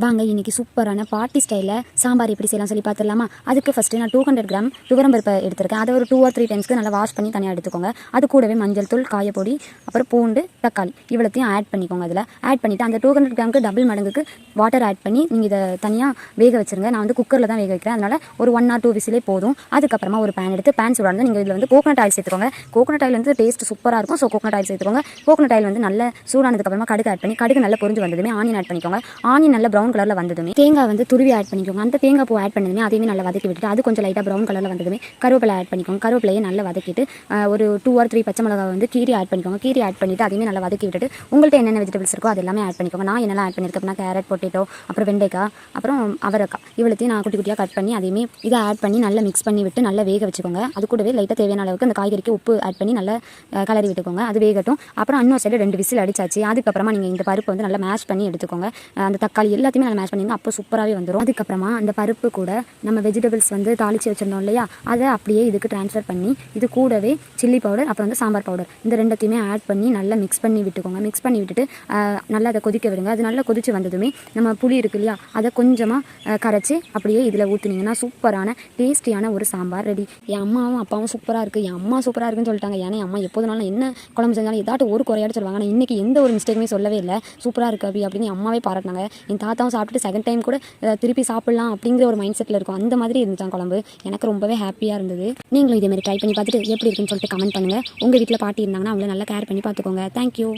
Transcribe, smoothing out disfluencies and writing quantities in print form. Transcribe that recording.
வாங்க இன்றைக்கி சூப்பரான பார்ட்டி ஸ்டைலில் சாம்பார் எப்படி செய்யலாம் சொல்லி பார்த்துடலாமா. அதுக்கு ஃபஸ்ட்டு நான் 200 கிராம் துவரம்பருப்பை எடுத்திருக்கேன். அதை ஒரு 2 or 3 டைம்ஸ்க்கு நல்லா வாஷ் பண்ணி தனியாக எடுத்துக்கோங்க. அது கூடவே மஞ்சள் தூள், காயப்பொடி, அப்புறம் பூண்டு, தக்காளி இவ்வளோத்தையும் ஆட் பண்ணிக்கோங்க. அதில் ஆட் பண்ணிவிட்டு அந்த 200 கிராமுக்கு டபுள் மடங்குக்கு வாட்டர் ஆட் பண்ணி நீங்கள் இதை தனியாக வேக வச்சுருங்க. நான் வந்து குக்கரில் தான் வேக வைக்கிறேன், அதனால் ஒரு 1 or 2 விசிலே போதும். அதுக்கப்புறமா ஒரு பேன் எடுத்து பேன் சூடானது நீங்கள் இதில் வந்து கோகனட் ஆயில் சேர்த்துக்கோங்க. கோகனட் ஆயில் வந்து டேஸ்ட் சூப்பராக இருக்கும். ஸோ கோகனட் ஆயில் சேர்த்துக்கோங்க. கோகனட் ஆயில் வந்து நல்ல சூடானதுக்கப்புறமா கடுகு ஆட் பண்ணி கடுகு நல்லா பொரிஞ்சு வந்ததுமே ஆனியன் ஆட் பண்ணிக்கோங்க. ஆனியன் நல்ல ப்ரௌன் கலரில் வந்ததுமே தேங்காய் வந்து துருவி ஆட் பண்ணிக்கோங்க. அந்த தேங்காய் பூ ஆட் பண்ணதுமே அதையுமே நல்லா வதக்கி விட்டுட்டு அது கொஞ்சம் லைட்டாக ப்ரௌன் கலரில் வந்ததுமே கருவேப்பிலை ஆட் பண்ணிக்கோங்க. கருவேப்பிலையை நல்லா வதக்கிட்டு ஒரு 2 or 3 பச்சை மிளகாய் வந்து கீரி ஆட் பண்ணிக்கோங்க. கீரி ஆட் பண்ணிவிட்டு அதையுமே நல்லா வதக்கி விட்டுட்டு உங்கள்கிட்ட என்னென்ன வெஜிடபிள்ஸ் இருக்கோ அது எல்லாமே ஆட் பண்ணிக்கோங்க. நான் என்னெல்லாம் ஆட் பண்ணியிருக்கேன் அப்படின்னா கேரட், பொட்டேட்டோ, அப்புறம் வெண்டைக்காய், அப்புறம் அவரைக்காய் இவ்வளோத்தையும் நான் குட்டி குட்டியாக கட் பண்ணி அதையுமே இதை ஆட் பண்ணி நல்லா மிக்ஸ் பண்ணி விட்டு நல்லா வேக வச்சுக்கோங்க. அது கூடவே லைட்டாக தேவையான அளவுக்கு அந்த காய்கறிக்கு உப்பு ஆட் பண்ணி நல்லா கலரி விட்டுக்கோங்க. அது வேகட்டும். அப்புறம் இன்னொரு சைடு 2 விசில் அடிச்சாச்சு. அதுக்கப்புறமா நீங்கள் இந்த பருப்பு வந்து நல்லா மேஷ் பண்ணி எடுத்துக்கோங்க. அந்த தக்காளி எல்லாத்தையுமே நல்லா மேஷ் பண்ணிங்க. அப்போ சூப்பராகவே வந்துடும். அதுக்கப்புறமா அந்த பருப்பு கூட நம்ம வெஜிடபிள்ஸ் வந்து தாளித்து வச்சுருந்தோம் இல்லையா, அதை அப்படியே இதுக்கு ட்ரான்ஸ்ஃபர் பண்ணி இது கூடவே சில்லி பவுடர் அப்புறம் வந்து சாம்பார் பவுடர் இந்த ரெண்டுத்தையுமே ஆட் பண்ணி நல்லா மிக்ஸ் பண்ணி விட்டுக்கோங்க. மிக்ஸ் பண்ணி விட்டுட்டு நல்லா அதை கொதிக்க விடுங்க. அது நல்லா கொதிச்சு வந்ததுமே நம்ம புளி இருக்கு இல்லையா, அதை கொஞ்சமாக கரைச்சி அப்படியே இதில் ஊற்றுனீங்கன்னா சூப்பரான டேஸ்டியான ஒரு சாம்பார் ரெடி. என் அம்மாவும் அப்பாவும் சூப்பராக இருக்குது, என் அம்மா சூப்பராக இருக்குன்னு சொல்லிட்டாங்க. ஏன்னா என் அம்மா எப்போதுனாலும் என்ன குழம்பு செஞ்சாலும் ஏதாட்டும் ஒரு குறையாடு சொல்லுவாங்க. ஆனால் இன்றைக்கி எந்த ஒரு மிஸ்டேக்குமே சொல்லவே இல்லை. சூப்பராக இருக்குது அப்படின்னு என் அம்மாவே பாராட்டினாங்க. என் தாத்தாவும் சாப்பிட்டுட்டு செகண்ட் டைம் கூட திருப்பி சாப்பிட்லாம் அப்படிங்கிற ஒரு மைண்ட் செட்டில் இருக்கும். அந்த மாதிரி இருந்துச்சான் குழம்பு. எனக்கு ரொம்பவே ஹாப்பியாக இருந்தது. நீங்களும் இதே மாதிரி ட்ரை பண்ணி பார்த்துட்டு எப்படி இருக்குன்னு சொல்லிட்டு கமெண்ட் பண்ணுங்கள். உங்கள் வீட்டில் பாட்டி இருந்தாங்கன்னா அவங்கள நல்லா கேர் பண்ணி பார்த்துக்கோங்க. தேங்க்யூ.